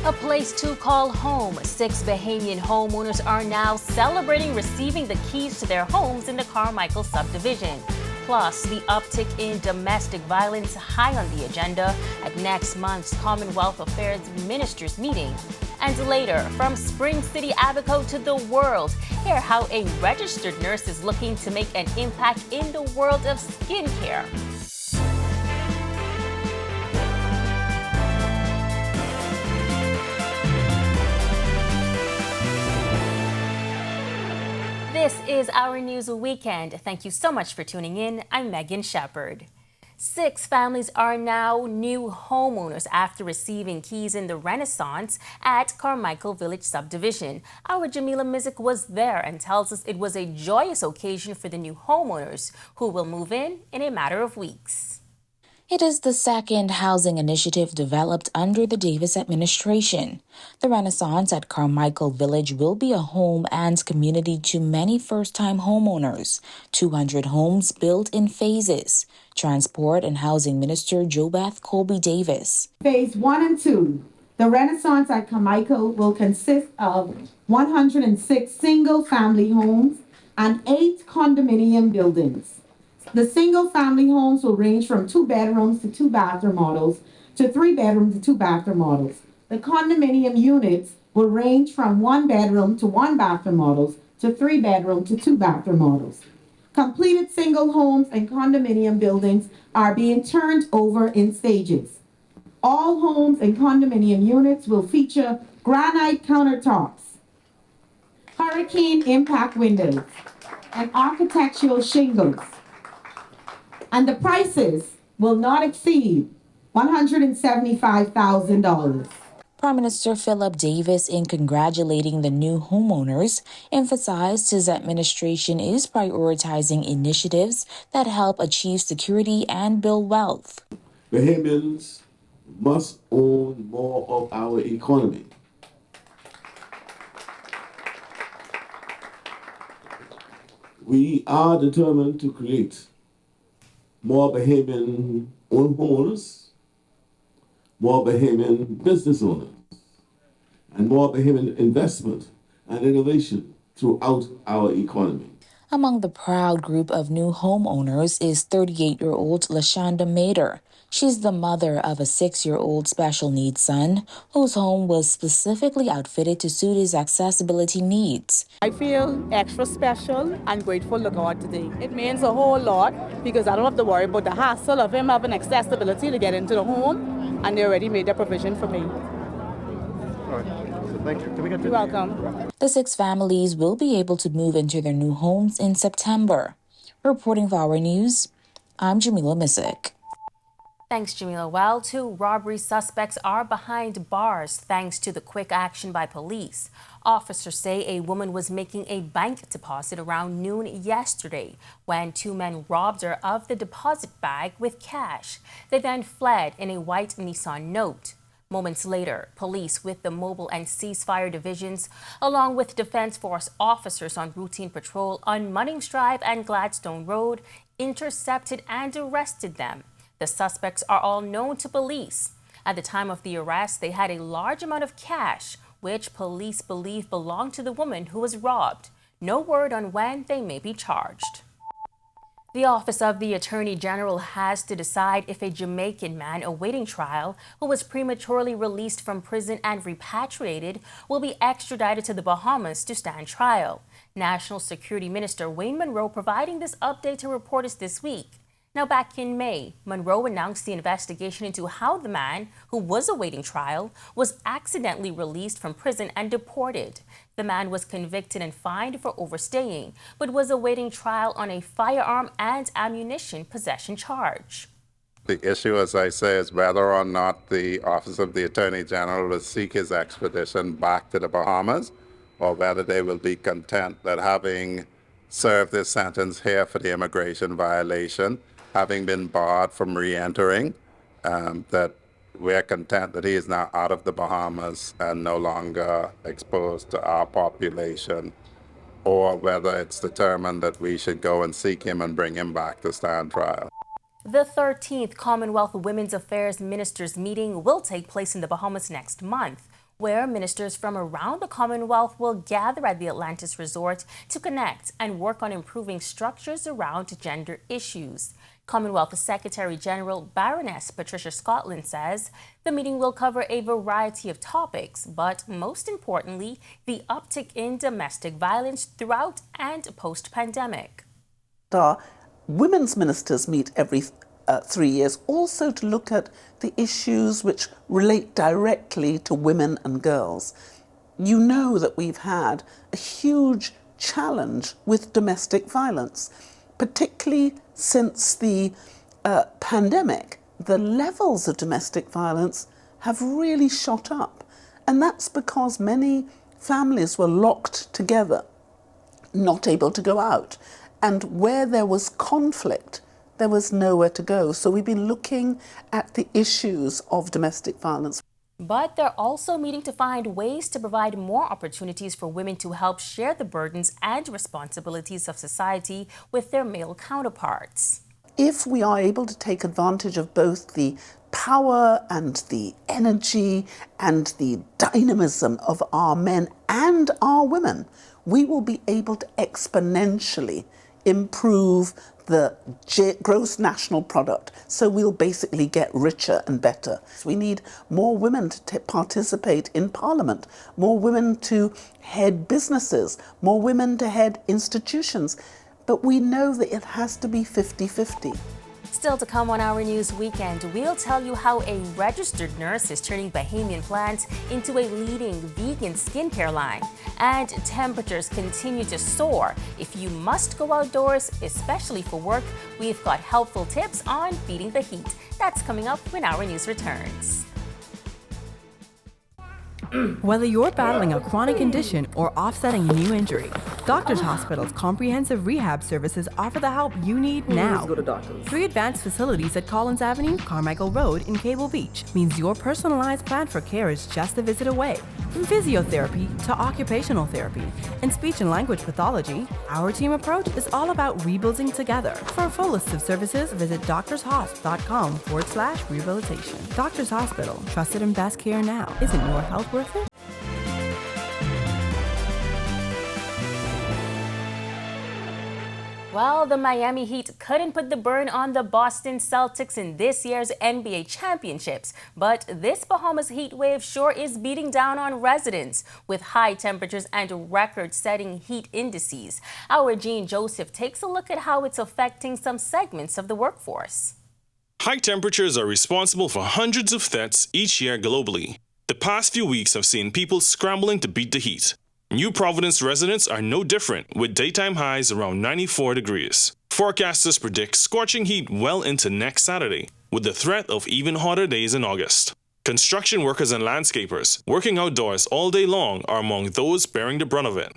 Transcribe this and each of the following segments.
A place to call home. 6 Bahamian homeowners are now celebrating receiving the keys to their homes in the Carmichael subdivision. Plus, the uptick in domestic violence high on the agenda at next month's Commonwealth Affairs Ministers meeting. And later, from Spring City, Abaco to the world, hear how a registered nurse is looking to make an impact in the world of skincare. This is Our News Weekend. Thank you so much for tuning in. I'm Megan Shepard. 6 families are now new homeowners after receiving keys in the Renaissance at Carmichael Village subdivision. Our Jamila Mizik was there and tells us it was a joyous occasion for the new homeowners who will move in a matter of weeks. It is the second housing initiative developed under the Davis administration. The Renaissance at Carmichael Village will be a home and community to many first-time homeowners. 200 homes built in phases. Transport and Housing Minister JoBeth Colby Davis. Phase 1 and 2. The Renaissance at Carmichael will consist of 106 single-family homes and 8 condominium buildings. The single-family homes will range from 2 bedrooms to 2 bathroom models to 3 bedroom to 2 bathroom models. The condominium units will range from 1 bedroom to 1 bathroom models to 3 bedroom to 2 bathroom models. Completed single homes and condominium buildings are being turned over in stages. All homes and condominium units will feature granite countertops, hurricane impact windows, and architectural shingles. And the prices will not exceed $175,000. Prime Minister Philip Davis, in congratulating the new homeowners, emphasized his administration is prioritizing initiatives that help achieve security and build wealth. Bahamians must own more of our economy. We are determined to create more Bahamian owned homeowners, more Bahamian business owners, and more Bahamian investment and innovation throughout our economy. Among the proud group of new homeowners is 38-year-old Lashonda Mader. She's the mother of a 6-year-old special needs son whose home was specifically outfitted to suit his accessibility needs. I feel extra special and grateful to God today. It means a whole lot because I don't have to worry about the hassle of him having accessibility to get into the home, and they already made that provision for me. All right. So thank you. Can we get You're welcome. The 6 families will be able to move into their new homes in September. Reporting for Our News, I'm Jamila Mizik. Thanks, Jamila. Well, 2 robbery suspects are behind bars thanks to the quick action by police. Officers say a woman was making a bank deposit around noon yesterday when 2 men robbed her of the deposit bag with cash. They then fled in a white Nissan Note. Moments later, police with the mobile and ceasefire divisions, along with Defense Force officers on routine patrol on Munnings Drive and Gladstone Road, intercepted and arrested them. The suspects are all known to police. At the time of the arrest, they had a large amount of cash, which police believe belonged to the woman who was robbed. No word on when they may be charged. The Office of the Attorney General has to decide if a Jamaican man awaiting trial who was prematurely released from prison and repatriated will be extradited to the Bahamas to stand trial. National Security Minister Wayne Monroe providing this update to reporters this week. Now, back in May, Monroe announced the investigation into how the man, who was awaiting trial, was accidentally released from prison and deported. The man was convicted and fined for overstaying, but was awaiting trial on a firearm and ammunition possession charge. The issue, as I say, is whether or not the Office of the Attorney General will seek his extradition back to the Bahamas, or whether they will be content that having served this sentence here for the immigration violation, having been barred from re-entering, that we're content that he is now out of the Bahamas and no longer exposed to our population, or whether it's determined that we should go and seek him and bring him back to stand trial. The 13th Commonwealth Women's Affairs Ministers meeting will take place in the Bahamas next month. where ministers from around the Commonwealth will gather at the Atlantis Resort to connect and work on improving structures around gender issues. Commonwealth Secretary General Baroness Patricia Scotland says the meeting will cover a variety of topics, but most importantly, the uptick in domestic violence throughout and post-pandemic. Our women's ministers meet every 3 years, also to look at the issues which relate directly to women and girls. You know that we've had a huge challenge with domestic violence, particularly since the pandemic. The levels of domestic violence have really shot up, and that's because many families were locked together, not able to go out, and where there was conflict, there was nowhere to go. So we've been looking at the issues of domestic violence. But they're also meeting to find ways to provide more opportunities for women to help share the burdens and responsibilities of society with their male counterparts. If we are able to take advantage of both the power and the energy and the dynamism of our men and our women, we will be able to exponentially improve the gross national product. So we'll basically get richer and better. So we need more women to participate in Parliament, more women to head businesses, more women to head institutions. But we know that it has to be 50-50. Still to come on Our News Weekend, we'll tell you how a registered nurse is turning Bahamian plants into a leading vegan skincare line. And temperatures continue to soar. If you must go outdoors, especially for work, we've got helpful tips on beating the heat. That's coming up when Our News returns. Whether you're battling a chronic condition or offsetting a new injury, Doctors Hospital's comprehensive rehab services offer the help you need now. Go to doctors. 3 advanced facilities at Collins Avenue, Carmichael Road, in Cable Beach means your personalized plan for care is just a visit away. From physiotherapy to occupational therapy and speech and language pathology, our team approach is all about rebuilding together. For a full list of services, visit doctorshosp.com/rehabilitation. Doctors Hospital, trusted and best care now. Isn't your health worth it? Well, the Miami Heat couldn't put the burn on the Boston Celtics in this year's NBA championships, but this Bahamas heat wave sure is beating down on residents with high temperatures and record-setting heat indices. Our Jean Joseph takes a look at how it's affecting some segments of the workforce. High temperatures are responsible for hundreds of deaths each year globally. The past few weeks have seen people scrambling to beat the heat. New Providence residents are no different, with daytime highs around 94 degrees. Forecasters predict scorching heat well into next Saturday, with the threat of even hotter days in August. Construction workers and landscapers working outdoors all day long are among those bearing the brunt of it.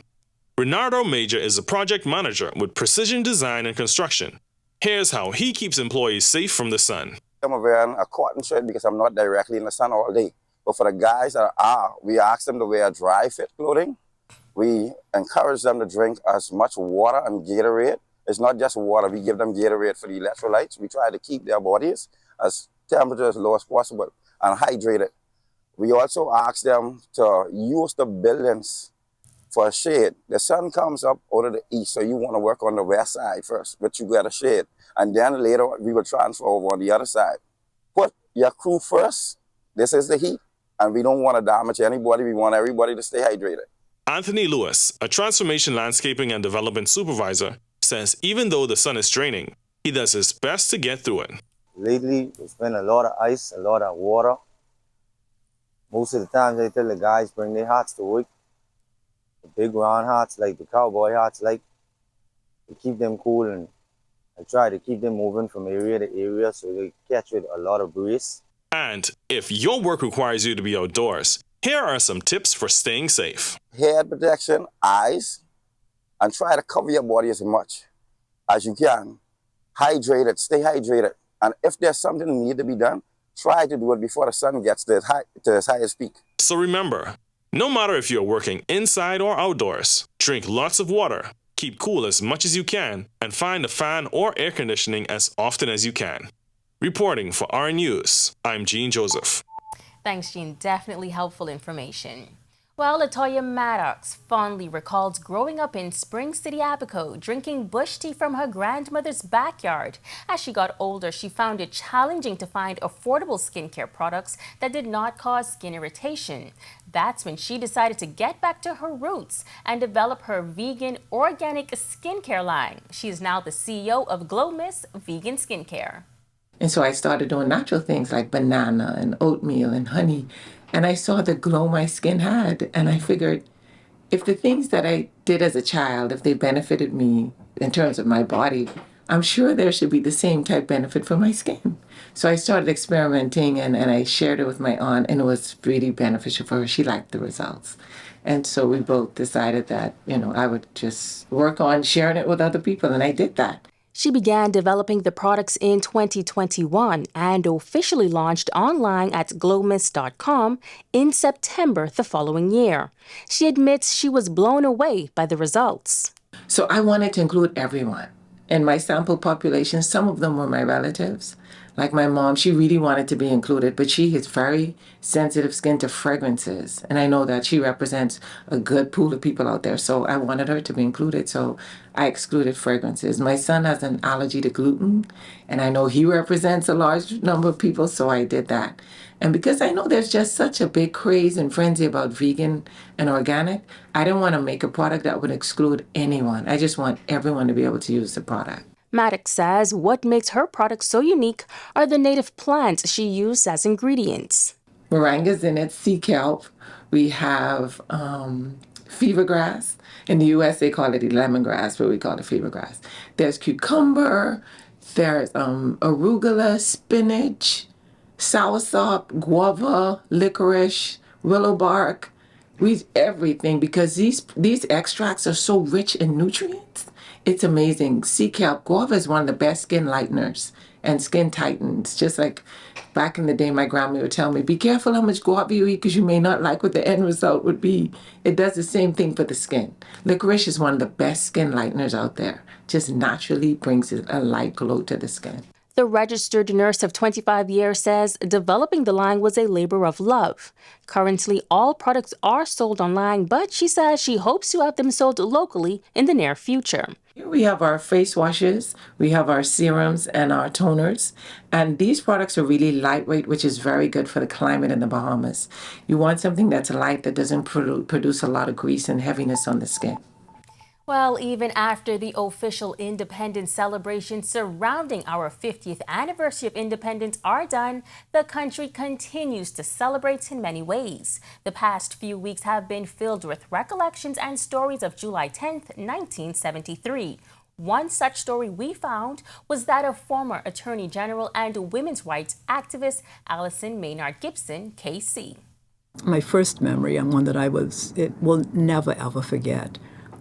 Renardo Major is a project manager with Precision Design and Construction. Here's how he keeps employees safe from the sun. I'm wearing a cotton shirt because I'm not directly in the sun all day. But for the guys that are, we ask them to wear dry fit clothing. We encourage them to drink as much water and Gatorade. It's not just water. We give them Gatorade for the electrolytes. We try to keep their bodies as temperature as low as possible and hydrated. We also ask them to use the buildings for a shade. The sun comes up out of the east, so you want to work on the west side first, but you get a shade. And then later we will transfer over on the other side. Put your crew first. This is the heat, and we don't want to damage anybody. We want everybody to stay hydrated. Anthony Lewis, a transformation landscaping and development supervisor, says even though the sun is draining, he does his best to get through it. Lately, there's been a lot of ice, a lot of water. Most of the time, they tell the guys bring their hats to work. The big round hats, like the cowboy hats, like to keep them cool, and I try to keep them moving from area to area so they catch with a lot of breeze. And if your work requires you to be outdoors, here are some tips for staying safe. Head protection, eyes, and try to cover your body as much as you can. Hydrated, stay hydrated. And if there's something that needs to be done, try to do it before the sun gets to its highest peak. So remember, no matter if you're working inside or outdoors, drink lots of water, keep cool as much as you can, and find a fan or air conditioning as often as you can. Reporting for Our News, I'm Jean Joseph. Thanks, Jean. Definitely helpful information. Well, Latoya Maddox fondly recalls growing up in Spring City, Abaco, drinking bush tea from her grandmother's backyard. As she got older, she found it challenging to find affordable skincare products that did not cause skin irritation. That's when she decided to get back to her roots and develop her vegan organic skincare line. She is now the CEO of Glow Miss Vegan Skincare. And so I started doing natural things like banana and oatmeal and honey. And I saw the glow my skin had. And I figured if the things that I did as a child, if they benefited me in terms of my body, I'm sure there should be the same type benefit for my skin. So I started experimenting and I shared it with my aunt, and it was really beneficial for her. She liked the results. And so we both decided that, I would just work on sharing it with other people. And I did that. She began developing the products in 2021 and officially launched online at glowmiss.com in September the following year. She admits she was blown away by the results. So I wanted to include everyone. In my sample population, some of them were my relatives. Like my mom, she really wanted to be included, but she has very sensitive skin to fragrances. And I know that she represents a good pool of people out there. So I wanted her to be included. So I excluded fragrances. My son has an allergy to gluten, and I know he represents a large number of people. So I did that. And because I know there's just such a big craze and frenzy about vegan and organic, I didn't want to make a product that would exclude anyone. I just want everyone to be able to use the product. Maddox says what makes her products so unique are the native plants she used as ingredients. Moringa's in it, sea kelp. We have fever grass. In the U.S., they call it lemongrass, but we call it fever grass. There's cucumber. There's arugula, spinach, soursop, guava, licorice, willow bark. Everything, because these extracts are so rich in nutrients. It's amazing. Sea kelp, guava is one of the best skin lighteners and skin tightens. Just like back in the day, my grandma would tell me, be careful how much guava you eat because you may not like what the end result would be. It does the same thing for the skin. Licorice is one of the best skin lighteners out there. Just naturally brings a light glow to the skin. The registered nurse of 25 years says developing the line was a labor of love. Currently, all products are sold online, but she says she hopes to have them sold locally in the near future. Here we have our face washes, we have our serums and our toners, and these products are really lightweight, which is very good for the climate in the Bahamas. You want something that's light that doesn't produce a lot of grease and heaviness on the skin. Well, even after the official independence celebrations surrounding our 50th anniversary of independence are done, the country continues to celebrate in many ways. The past few weeks have been filled with recollections and stories of July 10th, 1973. One such story we found was that of former Attorney General and women's rights activist Allison Maynard Gibson, KC. My first memory, and one that it will never ever forget,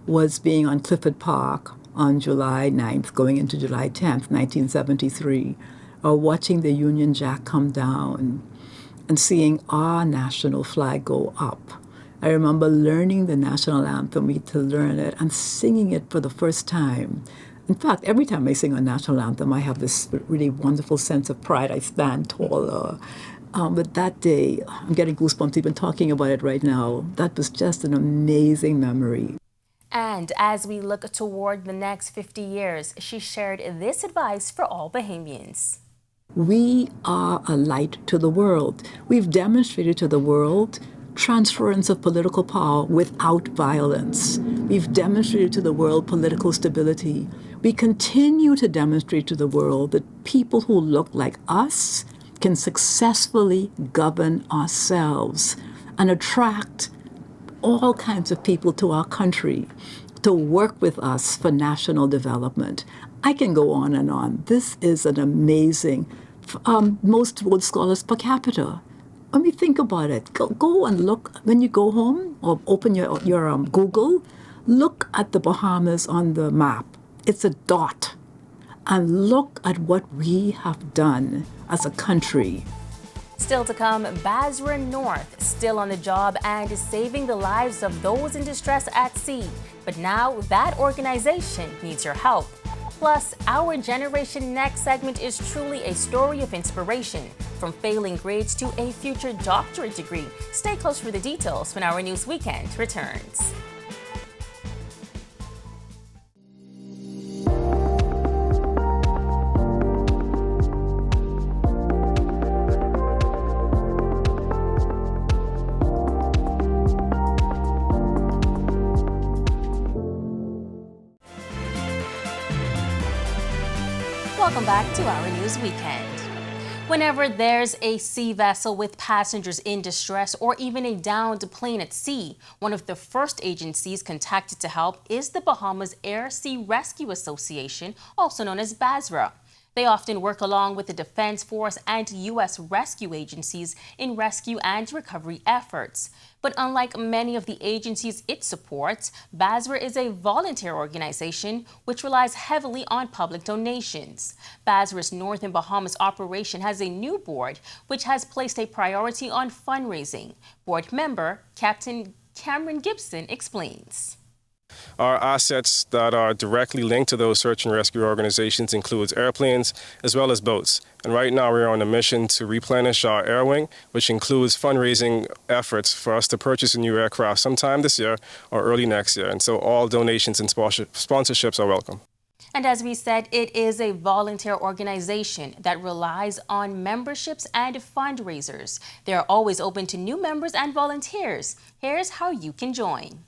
was being on Clifford Park on July 9th, going into July 10th, 1973, watching the Union Jack come down and seeing our national flag go up. I remember learning the national anthem, we had to learn it, and singing it for the first time. In fact, every time I sing a national anthem, I have this really wonderful sense of pride. I stand taller. But that day, I'm getting goosebumps even talking about it right now. That was just an amazing memory. And as we look toward the next 50 years, she shared this advice for all Bahamians. We are a light to the world. We've demonstrated to the world transference of political power without violence. We've demonstrated to the world political stability. We continue to demonstrate to the world that people who look like us can successfully govern ourselves and attract all kinds of people to our country to work with us for national development. I can go on and on. This is an amazing, most Rhodes Scholars per capita. When we think about it, go and look, when you go home or open your Google, look at the Bahamas on the map. It's a dot. And look at what we have done as a country. Still to come, Basra North still on the job and is saving the lives of those in distress at sea. But now that organization needs your help. Plus, our Generation Next segment is truly a story of inspiration, from failing grades to a future doctorate degree. Stay close for the details when our News Weekend returns. Welcome back to our News Weekend. Whenever there's a sea vessel with passengers in distress or even a downed plane at sea, one of the first agencies contacted to help is the Bahamas Air Sea Rescue Association, also known as BASRA. They often work along with the Defense Force and U.S. rescue agencies in rescue and recovery efforts. But unlike many of the agencies it supports, BASRA is a volunteer organization which relies heavily on public donations. BASRA's Northern Bahamas operation has a new board which has placed a priority on fundraising. Board member Captain Cameron Gibson explains. Our assets that are directly linked to those search and rescue organizations includes airplanes as well as boats. And right now we're on a mission to replenish our air wing, which includes fundraising efforts for us to purchase a new aircraft sometime this year or early next year. And so all donations and sponsorships are welcome. And as we said, it is a volunteer organization that relies on memberships and fundraisers. They are always open to new members and volunteers. Here's how you can join.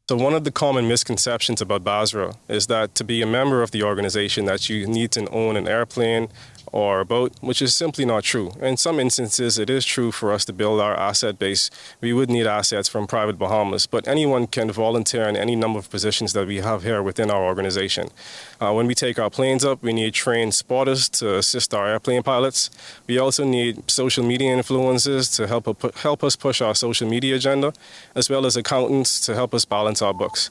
So one of the common misconceptions about BASRA is that to be a member of the organization that you need to own an airplane or a boat, which is simply not true. In some instances, it is true for us to build our asset base. We would need assets from private Bahamas, but anyone can volunteer in any number of positions that we have here within our organization. When we take our planes up, we need trained spotters to assist our airplane pilots. We also need social media influencers to help us push our social media agenda, as well as accountants to help us balance our books.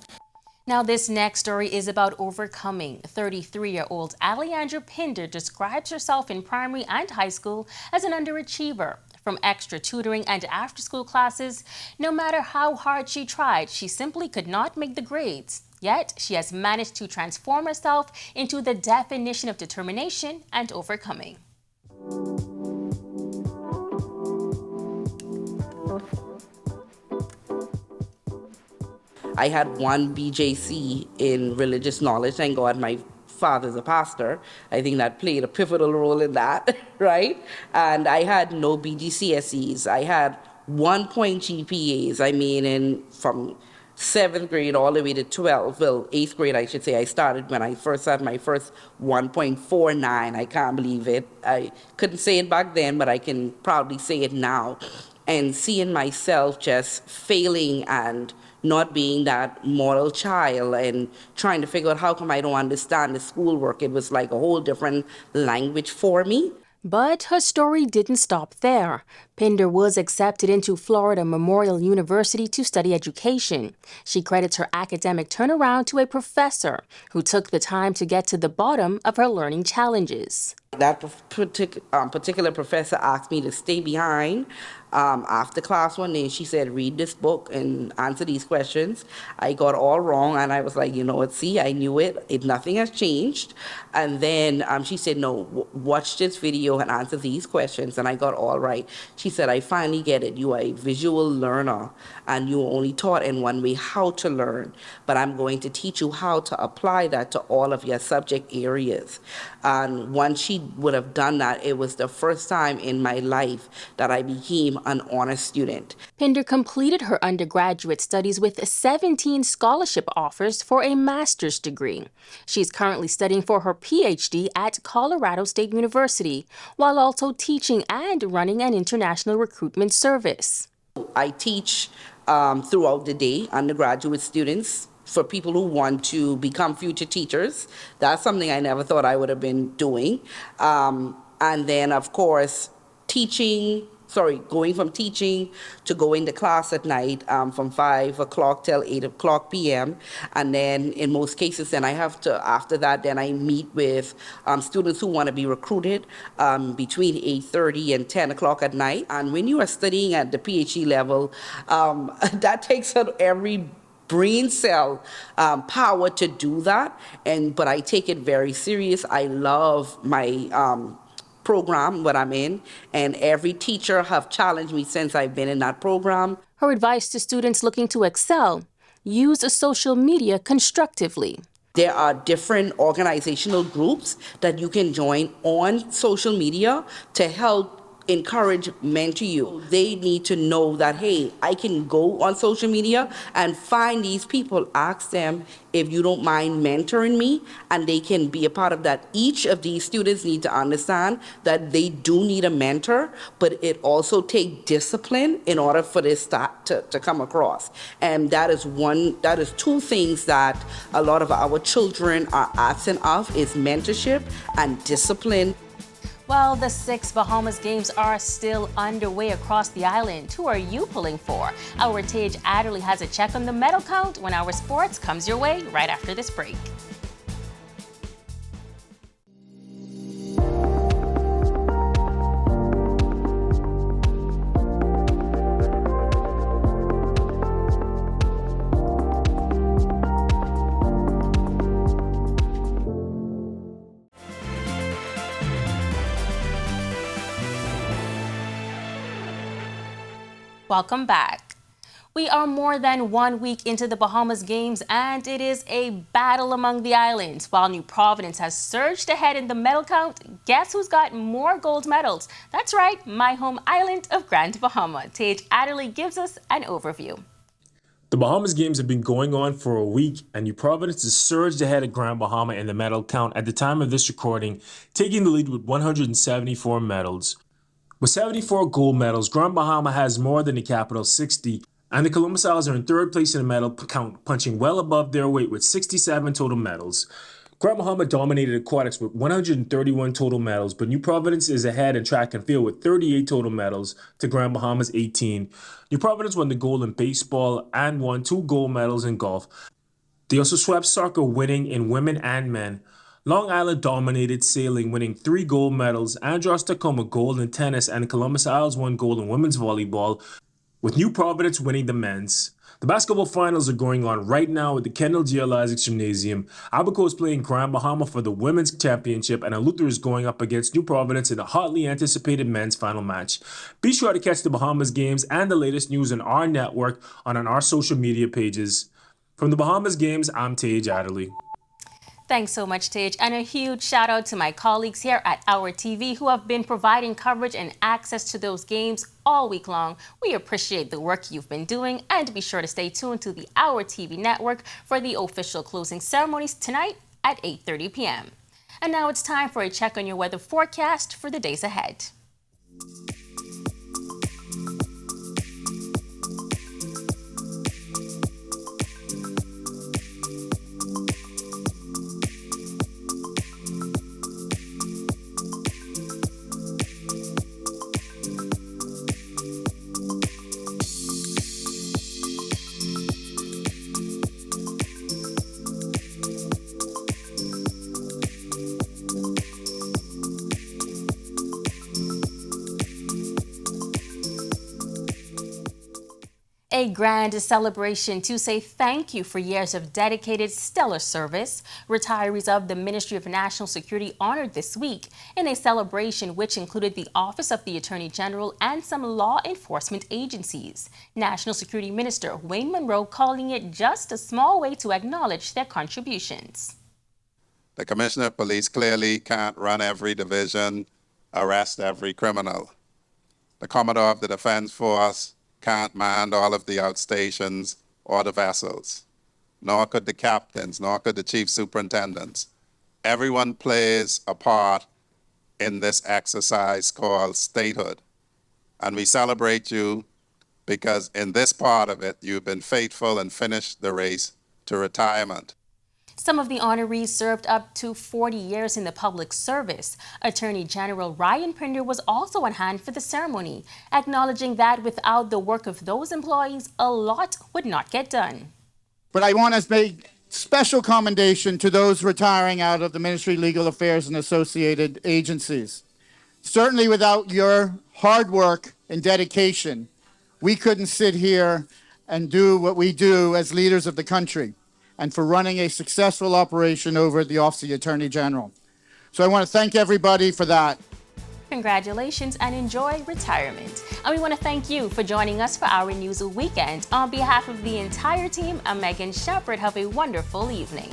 Now, this next story is about overcoming. 33-year-old Alejandra Pinder describes herself in primary and high school as an underachiever. From extra tutoring and after-school classes, no matter how hard she tried, she simply could not make the grades. Yet, she has managed to transform herself into the definition of determination and overcoming. I had one BJC in religious knowledge. Thank God my father's a pastor. I think that played a pivotal role in that, right? And I had no BGCSEs. I had 1 point GPAs. I mean, from 7th grade all the way to 12th, well, 8th grade, I should say. I started when I first had my first 1.49. I can't believe it. I couldn't say it back then, but I can proudly say it now. And seeing myself just failing and not being that model child and trying to figure out how come I don't understand the schoolwork. It was like a whole different language for me. But her story didn't stop there. Pinder was accepted into Florida Memorial University to study education. She credits her academic turnaround to a professor who took the time to get to the bottom of her learning challenges. That particular professor asked me to stay behind after class one day. She said, read this book and answer these questions. I got all wrong, and I was like, you know what, see, I knew it. Nothing has changed. And then she said, no, watch this video and answer these questions, and I got all right. She said, I finally get it. You are a visual learner, and you were only taught in one way how to learn, but I'm going to teach you how to apply that to all of your subject areas. And once she would have done that, it was the first time in my life that I became an honor student. Pinder completed her undergraduate studies with 17 scholarship offers for a master's degree. She's currently studying for her PhD at Colorado State University, while also teaching and running an international recruitment service. I teach throughout the day undergraduate students for people who want to become future teachers. That's something I never thought I would have been doing. And then, of course, going from teaching to going to class at night from 5 o'clock till 8 o'clock p.m. And then in most cases, then I have to, after that, then I meet with students who want to be recruited between 8:30 and 10 o'clock at night. And when you are studying at the PhD level, that takes out every brain cell power to do that. But I take it very serious. I love my program what I'm in, and every teacher have challenged me since I've been in that program. Her advice to students looking to excel: use social media constructively. There are different organizational groups that you can join on social media to help encourage mentor you. They need to know that, hey, I can go on social media and find these people, ask them if you don't mind mentoring me, and they can be a part of that. Each of these students need to understand that they do need a mentor, but it also takes discipline in order for this to come across. And that is two things that a lot of our children are absent of, is mentorship and discipline. Well, the 6 Bahamas games are still underway across the island. Who are you pulling for? Our Tage Adderley has a check on the medal count when our sports comes your way right after this break. Welcome back. We are more than 1 week into the Bahamas Games, and it is a battle among the islands. While New Providence has surged ahead in the medal count, guess who's got more gold medals? That's right, my home island of Grand Bahama. Tage Adderley gives us an overview. The Bahamas Games have been going on for a week, and New Providence has surged ahead of Grand Bahama in the medal count at the time of this recording, taking the lead with 174 medals. With 74 gold medals, Grand Bahama has more than the capital, 60, and the Columbus Isles are in third place in the medal count, punching well above their weight with 67 total medals. Grand Bahama dominated aquatics with 131 total medals, but New Providence is ahead in track and field with 38 total medals to Grand Bahama's 18. New Providence won the gold in baseball and won 2 gold medals in golf. They also swept soccer, winning in women and men. Long Island dominated sailing, winning 3 gold medals. Andros Tacoma gold in tennis, and Columbus Isles won gold in women's volleyball, with New Providence winning the men's. The basketball finals are going on right now at the Kendall G. L. Isaacs Gymnasium. Abaco is playing Grand Bahama for the women's championship, and Luther is going up against New Providence in a hotly anticipated men's final match. Be sure to catch the Bahamas Games and the latest news on our network on our social media pages. From the Bahamas Games, I'm Tage Adderley. Thanks so much, Tage, and a huge shout out to my colleagues here at Our TV who have been providing coverage and access to those games all week long. We appreciate the work you've been doing, and be sure to stay tuned to the Our TV network for the official closing ceremonies tonight at 8:30 p.m. And now it's time for a check on your weather forecast for the days ahead. A grand celebration to say thank you for years of dedicated, stellar service. Retirees of the Ministry of National Security honored this week in a celebration which included the Office of the Attorney General and some law enforcement agencies. National Security Minister Wayne Monroe calling it just a small way to acknowledge their contributions. The Commissioner of Police clearly can't run every division, arrest every criminal. The Commodore of the Defense Force can't man all of the outstations or the vessels, nor could the captains, nor could the chief superintendents. Everyone plays a part in this exercise called statehood. And we celebrate you because in this part of it, you've been faithful and finished the race to retirement. Some of the honorees served up to 40 years in the public service. Attorney General Ryan Pinder was also on hand for the ceremony, acknowledging that without the work of those employees, a lot would not get done. But I want to make special commendation to those retiring out of the Ministry of Legal Affairs and associated agencies. Certainly without your hard work and dedication, we couldn't sit here and do what we do as leaders of the country, and for running a successful operation over at the Office of the Attorney General. So I want to thank everybody for that. Congratulations and enjoy retirement. And we want to thank you for joining us for Our News Weekend. On behalf of the entire team, I'm Megan Shepherd. Have a wonderful evening.